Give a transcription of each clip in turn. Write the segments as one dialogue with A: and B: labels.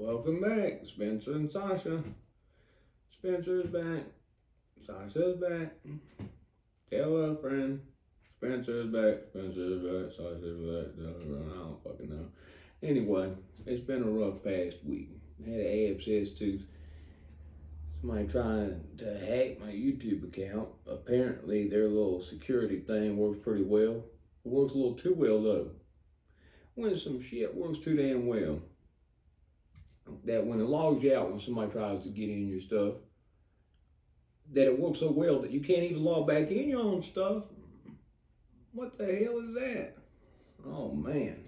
A: Welcome back, Spencer and Sasha. Spencer's back. Sasha's back. Tell a friend. Spencer's back. Spencer's back. Sasha's back. I don't fucking know. Anyway, it's been a rough past week. I had an abscess tooth. Somebody trying to hack my YouTube account. Apparently, their little security thing works pretty well. It works a little too well, though. When some shit works too damn well, that when it logs you out when somebody tries to get in your stuff, that it works so well that you can't even log back in your own stuff. What the hell is that? Oh man,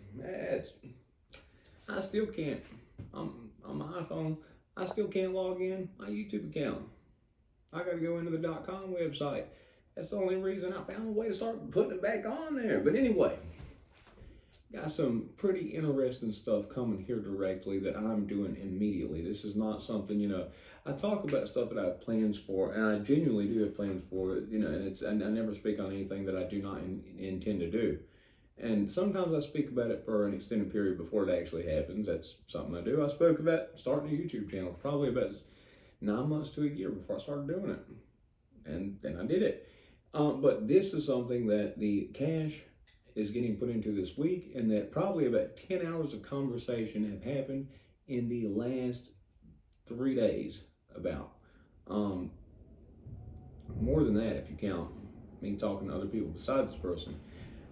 A: I still can't. On my iPhone, I still can't log in my YouTube account. I gotta go into the .com website. That's the only reason I found a way to start putting it back on there. But anyway, got some pretty interesting stuff coming here directly that I'm doing immediately. This is not something, I talk about stuff that I have plans for, and I genuinely do have plans for it, and I never speak on anything that I do not intend to do. And sometimes I speak about it for an extended period before it actually happens. That's something I do. I spoke about starting a YouTube channel probably about 9 months to a year before I started doing it. And then I did it. But this is something that the cash is getting put into this week, and that probably about 10 hours of conversation have happened in the last 3 days about. More than that if you count me talking to other people besides this person.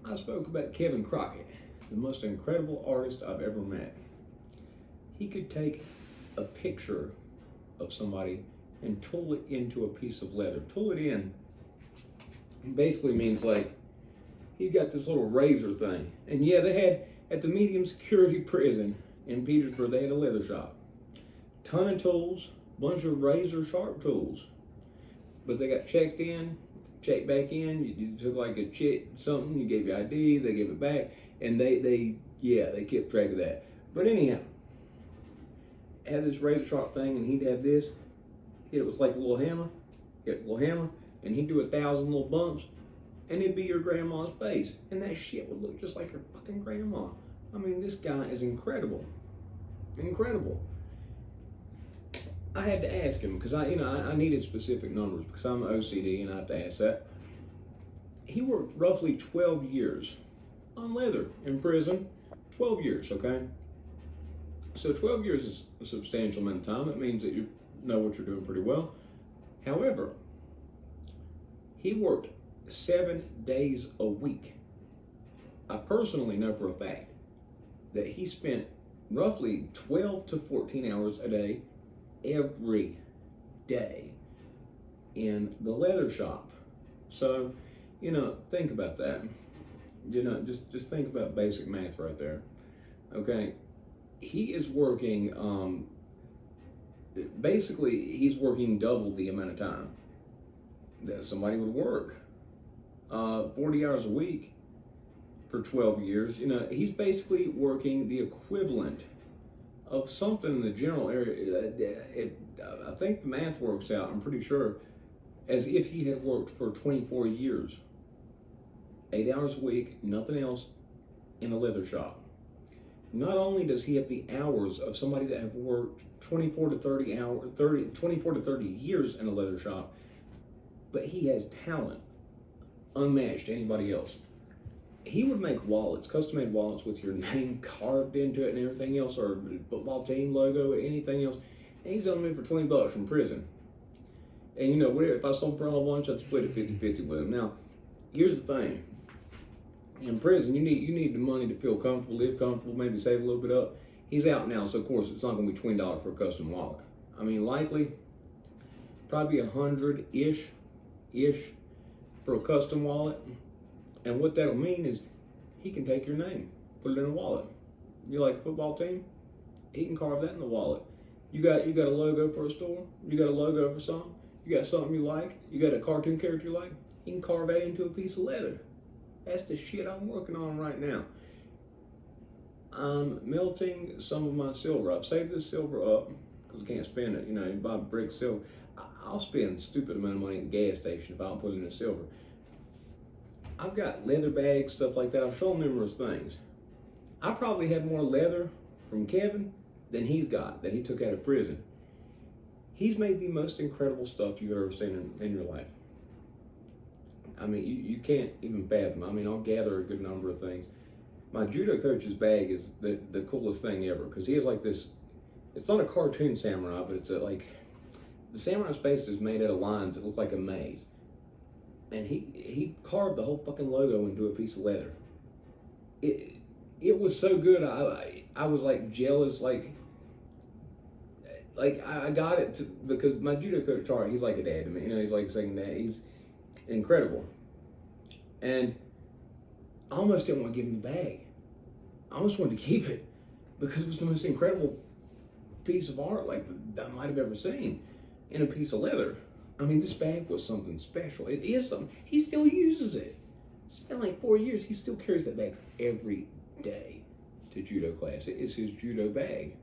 A: I spoke about Kevin Crockett, the most incredible artist I've ever met. He could take a picture of somebody and tool it into a piece of leather. Tool it in basically means like he got this little razor thing. And yeah, they had, at the medium security prison in Petersburg, they had a leather shop. Ton of tools, bunch of razor sharp tools. But they got checked in, checked back in, you took like a something, you gave your ID, they gave it back, and they kept track of that. But anyhow, had this razor sharp thing, and he'd have this, it was like a little hammer, and he'd do 1,000 little bumps, and it'd be your grandma's face. And that shit would look just like her fucking grandma. I mean, this guy is incredible. Incredible. I had to ask him, because I needed specific numbers, because I'm OCD and I have to ask that. He worked roughly 12 years on leather in prison. 12 years, okay? So 12 years is a substantial amount of time. It means that you know what you're doing pretty well. However, he worked 7 days a week. I personally know for a fact that he spent roughly 12 to 14 hours a day, every day, in the leather shop. So, think about that. Just think about basic math right there. Okay, he is working, basically he's working double the amount of time that somebody would work. 40 hours a week for 12 years. He's basically working the equivalent of something in the general area. I think the math works out, I'm pretty sure, as if he had worked for 24 years. 8 hours a week, nothing else, in a leather shop. Not only does he have the hours of somebody that have worked 24 to 30 years in a leather shop, but he has talent unmatched to anybody else. He would make wallets, custom-made wallets with your name carved into it and everything else, or football team logo, anything else. And he's selling me for $20 from prison. And if I sold for all lunch, I'd split it 50-50 with him. Now, here's the thing. In prison, you need the money to feel comfortable, live comfortable, maybe save a little bit up. He's out now, so of course it's not going to be $20 for a custom wallet. I mean, likely, probably 100-ish for a custom wallet. And what that'll mean is he can take your name, put it in a wallet. You like a football team? He can carve that in the wallet. You got a logo for a store? You got a logo for something? You got something you like? You got a cartoon character you like? He can carve that into a piece of leather. That's the shit I'm working on right now. I'm melting some of my silver. I've saved this silver up because I can't spend it. You buy a brick silver. I'll spend a stupid amount of money at the gas station if I don't put it in silver. I've got leather bags, stuff like that. I've shown numerous things. I probably have more leather from Kevin than he's got, that he took out of prison. He's made the most incredible stuff you've ever seen in your life. I mean, you can't even fathom. I mean, I'll gather a good number of things. My judo coach's bag is the coolest thing ever, because he has like this, it's not a cartoon samurai, but it's like, the samurai's face is made out of lines that look like a maze. And he carved the whole fucking logo into a piece of leather. It was so good, I was like jealous, like I got it because my judo coach, Tari, he's like a dad to me. You know, he's like a second dad. He's incredible. And I almost didn't want to give him the bag. I almost wanted to keep it because it was the most incredible piece of art like that I might have ever seen in a piece of leather. I mean, this bag was something special. It is something. He still uses it. It's been like 4 years. He still carries that bag every day to judo class. It is his judo bag.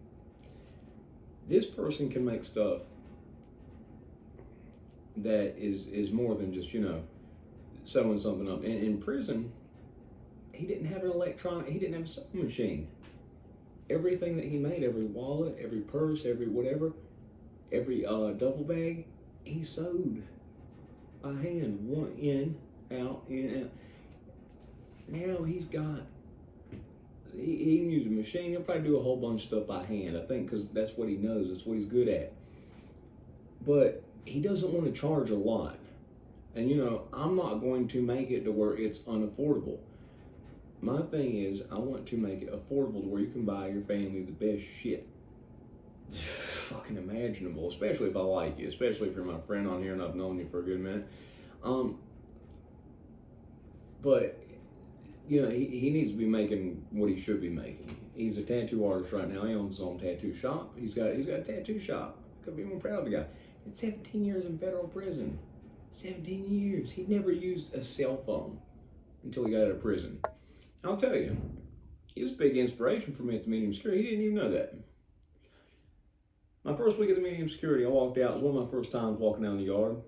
A: This person can make stuff that is more than just, you know, sewing something up. And in prison, he didn't have an electronic, he didn't have a sewing machine. Everything that he made, every wallet, every purse, every whatever, every duffel bag, he sewed by hand, one in, out, in, out. Now he's got, he can use a machine. He'll probably do a whole bunch of stuff by hand, I think, because that's what he knows, that's what he's good at. But he doesn't want to charge a lot. And you know, I'm not going to make it to where it's unaffordable. My thing is, I want to make it affordable to where you can buy your family the best shit fucking imaginable, especially if I like you, especially if you're my friend on here and I've known you for a good minute. But you know, he needs to be making what he should be making. He's a tattoo artist right now. He owns his own tattoo shop. He's got a tattoo shop. Couldn't be more proud of the guy. It's 17 years in federal prison. 17 years. He never used a cell phone until he got out of prison. I'll tell you, he was a big inspiration for me at the medium security. He didn't even know that. My first week at the medium security, I walked out. It was one of my first times walking down the yard.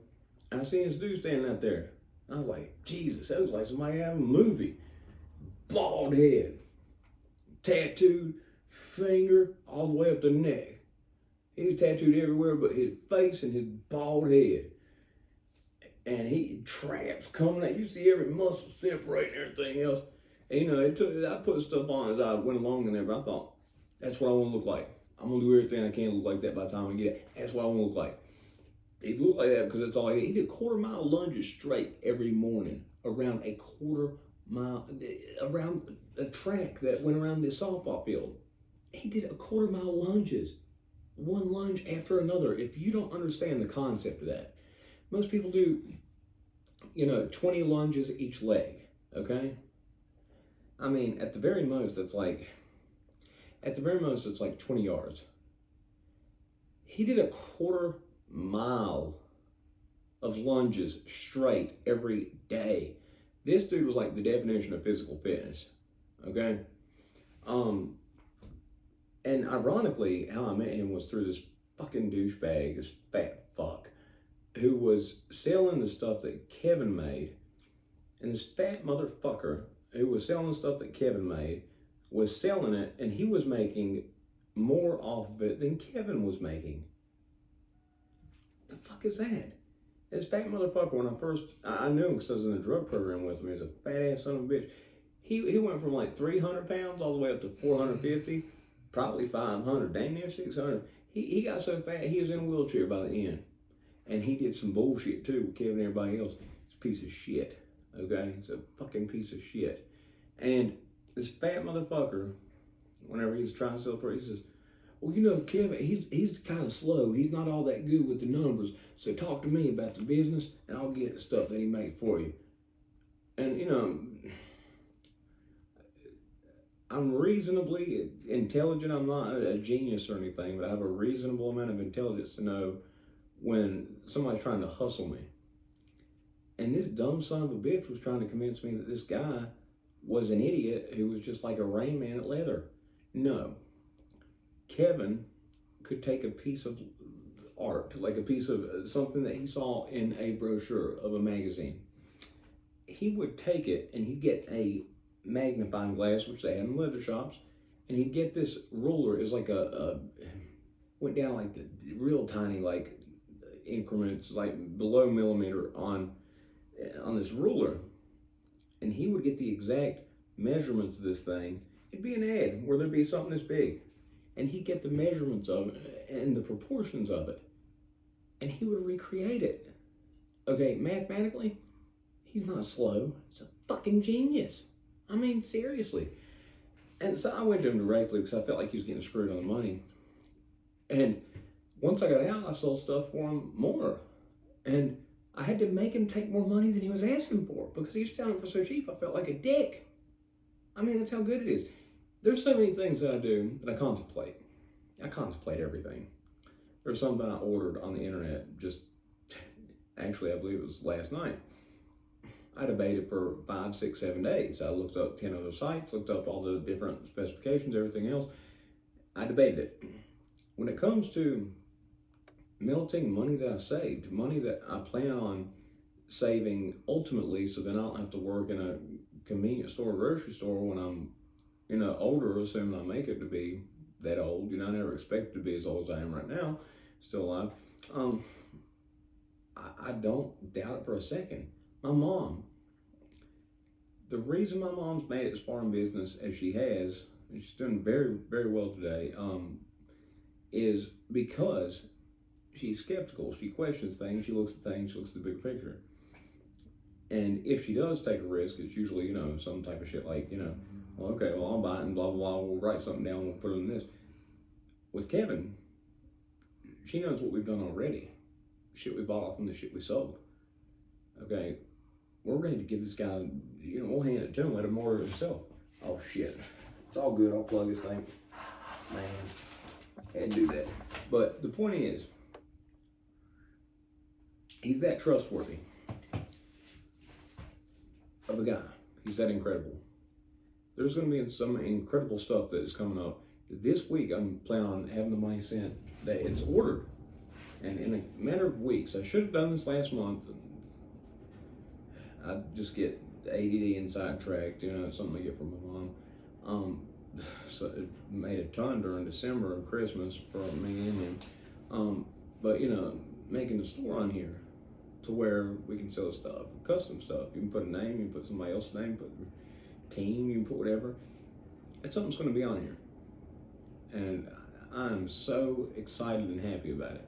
A: And I seen this dude standing out there. I was like, Jesus, that was like somebody having a movie. Bald head, tattooed, finger all the way up the neck. He was tattooed everywhere but his face and his bald head. And he traps coming out. You see every muscle separating and everything else. And you know, I put stuff on as I went along in there, but I thought, that's what I want to look like. I'm going to do everything I can to look like that by the time I get it. That's what I want to look like. He looked like that because that's all he did. He did 1/4 mile lunges straight every morning around a 1/4 mile, around a track that went around the softball field. He did a 1/4 mile lunges, one lunge after another. If you don't understand the concept of that, most people do, you know, 20 lunges each leg, okay? I mean, at the very most, it's like 20 yards. He did a 1/4 mile of lunges straight every day. This dude was like the definition of physical fitness, okay? And ironically, how I met him was through this fucking douchebag, this fat fuck, who was selling the stuff that Kevin made. And this fat motherfucker who was selling the stuff that Kevin made was selling it, and he was making more off of it than Kevin was making. What the fuck is that? This fat motherfucker, when I knew him because I was in the drug program with him. He was a fat ass son of a bitch. He went from like 300 pounds all the way up to 450, probably 500, dang near 600. He got so fat, he was in a wheelchair by the end. And he did some bullshit too with Kevin and everybody else. He's a piece of shit, okay? He's a fucking piece of shit. And this fat motherfucker, whenever he's trying to sell it, he says, well, you know, Kevin, he's kind of slow. He's not all that good with the numbers. So talk to me about the business, and I'll get the stuff that he made for you. And, you know, I'm reasonably intelligent. I'm not a genius or anything, but I have a reasonable amount of intelligence to know when somebody's trying to hustle me. And this dumb son of a bitch was trying to convince me that this guy was an idiot who was just like a Rain Man at leather. No. Kevin could take a piece of art, like a piece of something that he saw in a brochure of a magazine. He would take it and he'd get a magnifying glass, which they had in leather shops, and he'd get this ruler. It was like went down like the real tiny like increments, like below millimeter on this ruler, and he would get the exact measurements of this thing. It'd be an ad where there'd be something this big, and he'd get the measurements of it and the proportions of it, and he would recreate it. Okay, mathematically, he's not slow. He's a fucking genius. I mean, seriously. And so I went to him directly because I felt like he was getting screwed on the money. And once I got out, I sold stuff for him more. And I had to make him take more money than he was asking for because he was selling it for so cheap. I felt like a dick. I mean, that's how good it is. There's so many things that I do that I contemplate. I contemplate everything. There's something I ordered on the internet just, actually, I believe it was last night. I debated for 5, 6, 7 days. I looked up 10 other sites, looked up all the different specifications, everything else. I debated it. When it comes to melting money that I saved, money that I plan on saving ultimately so then I don't have to work in a convenience store, grocery store when I'm, older, assuming I make it to be that old. I never expected to be as old as I am right now, still alive. I don't doubt it for a second. My mom, the reason my mom's made it as far in business as she has, and she's doing very, very well today, is because she's skeptical. She questions things, she looks at things, she looks at the big picture. And if she does take a risk, it's usually, some type of shit like, well, okay, well, I'll buy it and blah, blah, blah, we'll write something down, we'll put it in this. With Kevin, she knows what we've done already. Shit we bought off and the shit we sold. Okay, we're ready to give this guy, we'll hand it to him, let him order it himself. Oh shit, it's all good, I'll plug this thing. Man, had to do that. But the point is, he's that trustworthy of a guy. He's that incredible. There's going to be some incredible stuff that is coming up. This week, I'm planning on having the money sent that it's ordered. And in a matter of weeks, I should have done this last month. I just get ADD and sidetracked, something I get from my mom. So it made a ton during December and Christmas for me and him. But, making a store on here to where we can sell stuff, custom stuff. You can put a name, you can put somebody else's name, put team, you can put whatever. And something's going to be on here. And I'm so excited and happy about it.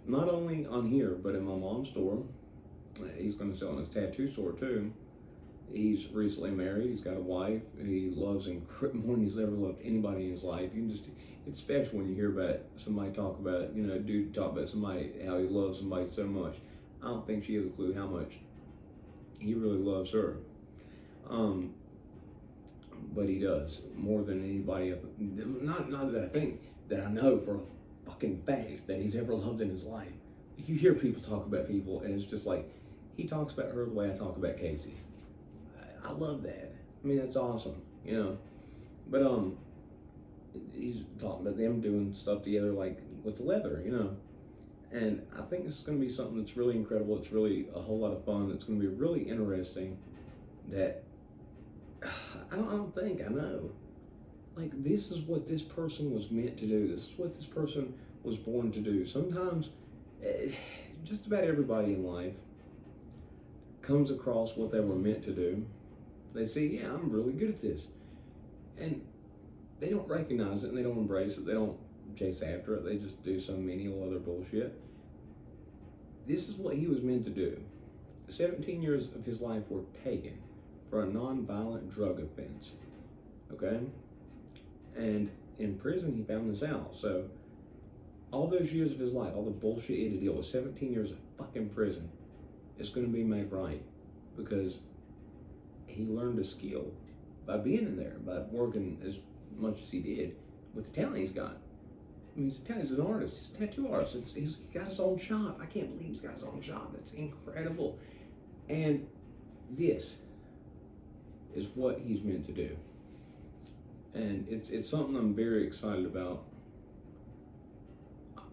A: Not only on here, but in my mom's store. He's going to sell in his tattoo store too. He's recently married. He's got a wife. He loves him more than he's ever loved anybody in his life. It's special when you hear about somebody talk about, dude talk about somebody, how he loves somebody so much. I don't think she has a clue how much he really loves her. But he does more than anybody. Not that I think, that I know for a fucking fact that he's ever loved in his life. You hear people talk about people, and it's just like, he talks about her the way I talk about Casey. I love that. I mean, that's awesome, But he's talking about them doing stuff together, like with the leather, And I think this is going to be something that's really incredible. It's really a whole lot of fun. It's going to be really interesting. That I don't think I know. Like, this is what this person was meant to do. This is what this person was born to do. Sometimes, just about everybody in life comes across what they were meant to do. They see, yeah, I'm really good at this. And they don't recognize it and they don't embrace it. They don't chase after it. They just do some menial other bullshit. This is what he was meant to do. 17 years of his life were taken for a non-violent drug offense. Okay? And in prison, he found this out. So, all those years of his life, all the bullshit he had to deal with, 17 years of fucking prison, is going to be made right because he learned a skill by being in there, by working as much as he did with the talent he's got. I mean, he's an artist. He's a tattoo artist. He's got his own shop. I can't believe he's got his own shop. That's incredible. And this is what he's meant to do. And it's something I'm very excited about.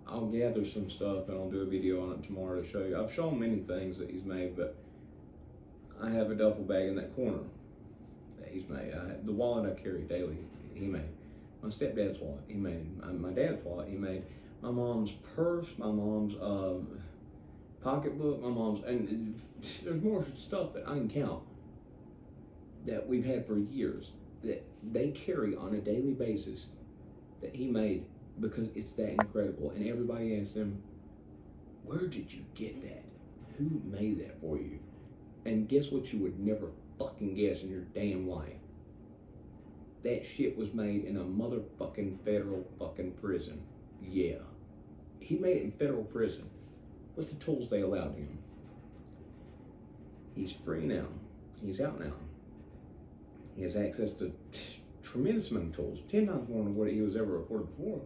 A: I'll gather some stuff and I'll do a video on it tomorrow to show you. I've shown many things that he's made, but I have a duffel bag in that corner that he's made. The wallet I carry daily, he made. My stepdad's wallet, he made. My dad's wallet, he made. My mom's purse, my mom's pocketbook, my mom's, and there's more stuff that I can count that we've had for years that they carry on a daily basis that he made because it's that incredible. And everybody asks him, where did you get that? Who made that for you? And guess what you would never fucking guess in your damn life? That shit was made in a motherfucking federal fucking prison. Yeah. He made it in federal prison. What's the tools they allowed him? He's free now. He's out now. He has access to tremendous amount of tools, 10 times more than what he was ever afforded before.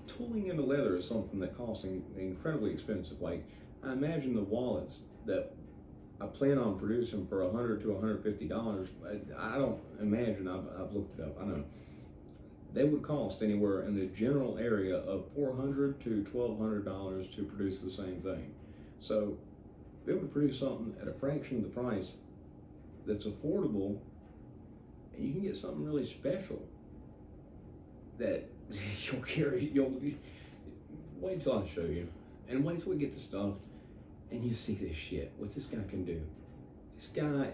A: Tooling into leather is something that costs incredibly expensive. Like, I imagine the wallets that I plan on producing for $100 to $150. I don't imagine, I've looked it up, I know. They would cost anywhere in the general area of $400 to $1,200 to produce the same thing. So, be able to produce something at a fraction of the price that's affordable, and you can get something really special that you'll carry. Wait till I show you, and wait till we get the stuff, and you see this shit. What this guy can do. This guy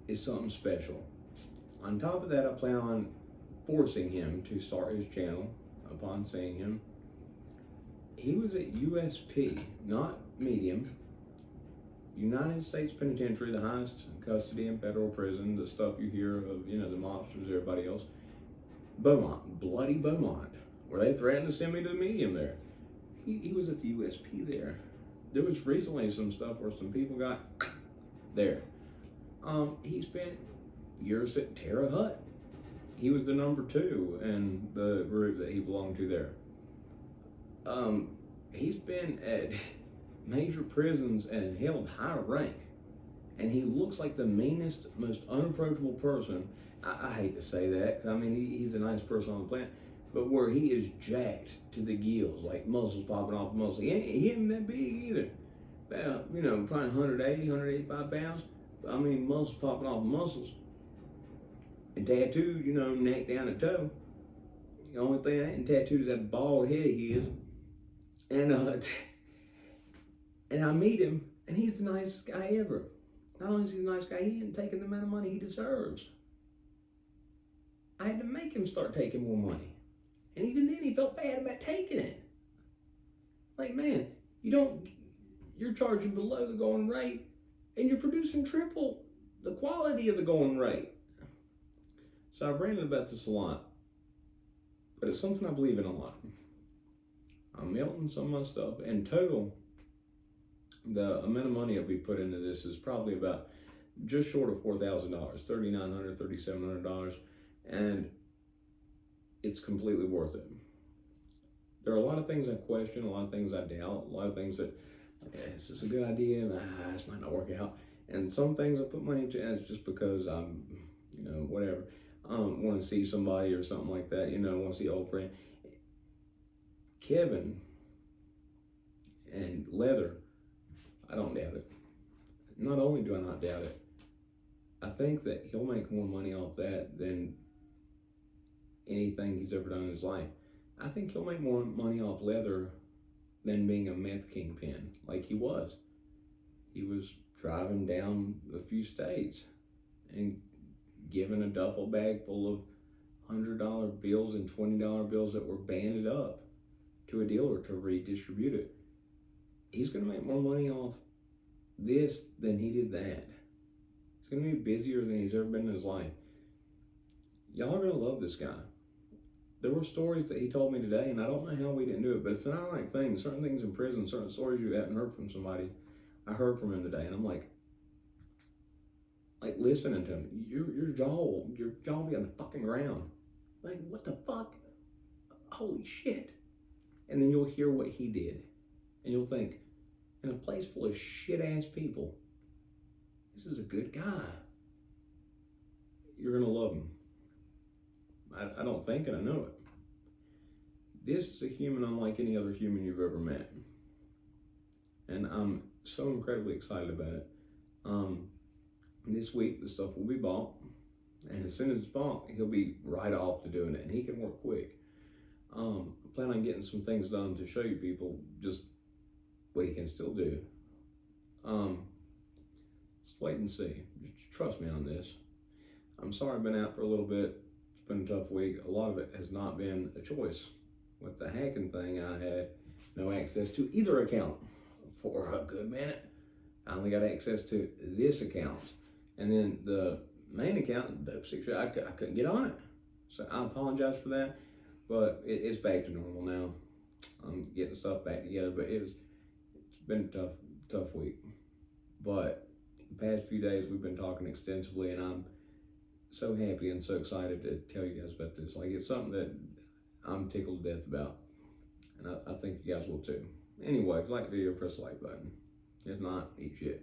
A: is something special. On top of that, I plan on forcing him to start his channel upon seeing him. He was at USP, not medium. United States Penitentiary, the highest custody and federal prison, the stuff you hear of, you know, the mobsters, everybody else. Beaumont, bloody Beaumont, where they threatened to send me to the medium there. He was at the USP there. There was recently some stuff where some people got there. He spent years at Terre Haute. He was the number 2 in the group that he belonged to there. He's been at major prisons and held high rank. And he looks like the meanest, most unapproachable person. I hate to say that, because I mean, he's a nice person on the planet, but where he is jacked to the gills, like muscles popping off muscles. He ain't that big either. About, you know, probably 180, 185 pounds. I mean, muscles popping off muscles. And tattooed, you know, neck down to toe. The only thing that ain't tattooed is that bald head he is. And I meet him, and he's the nicest guy ever. Not only is he the nice guy, he ain't taking the amount of money he deserves. I had to make him start taking more money. And even then, he felt bad about taking it. Like, man, you're charging below the going rate, and you're producing triple the quality of the going rate. So I've ranted about this a lot, but it's something I believe in a lot. I'm melting some of my stuff. In total, the amount of money that we put into this is probably about just short of $4,000, $3,900, $3,700, and it's completely worth it. There are a lot of things I question, a lot of things I doubt, a lot of things that, okay, is this a good idea? This might not work out. And some things I put money into, and it's just because I'm, you know, whatever. Want to see somebody or something like that, you know, want to see an old friend. Kevin and leather, I don't doubt it. Not only do I not doubt it, I think that he'll make more money off that than anything he's ever done in his life. I think he'll make more money off leather than being a meth kingpin like he was. He was driving down a few states and giving a duffel bag full of $100 bills and $20 bills that were banded up to a dealer to redistribute it. He's going to make more money off this than he did that. He's going to be busier than he's ever been in his life. Y'all are going to love this guy. There were stories that he told me today, and I don't know how we didn't do it, but it's an ironic thing. Certain things in prison, certain stories you haven't heard from somebody, I heard from him today, and I'm like listening to him, your jaw be on the fucking ground. Like, what the fuck? Holy shit. And then you'll hear what he did. And you'll think, in a place full of shit-ass people, this is a good guy. You're going to love him. I don't think, and I know it. This is a human unlike any other human you've ever met. And I'm so incredibly excited about it. This week, the stuff will be bought. And as soon as it's bumped, he'll be right off to doing it, and he can work quick. I plan on getting some things done to show you people just what he can still do. Just wait and see. Just trust me on this. I'm sorry I've been out for a little bit. It's been a tough week. A lot of it has not been a choice. With the hacking thing, I had no access to either account for a good minute. I only got access to this account. And then the main account, Dope 6, I couldn't get on it. So I apologize for that, but it's back to normal now. I'm getting stuff back together, but it's been a tough week. But the past few days we've been talking extensively, and I'm so happy and so excited to tell you guys about this. Like, it's something that I'm tickled to death about, and I think you guys will too. Anyway, if you like the video, press the like button. If not, eat shit.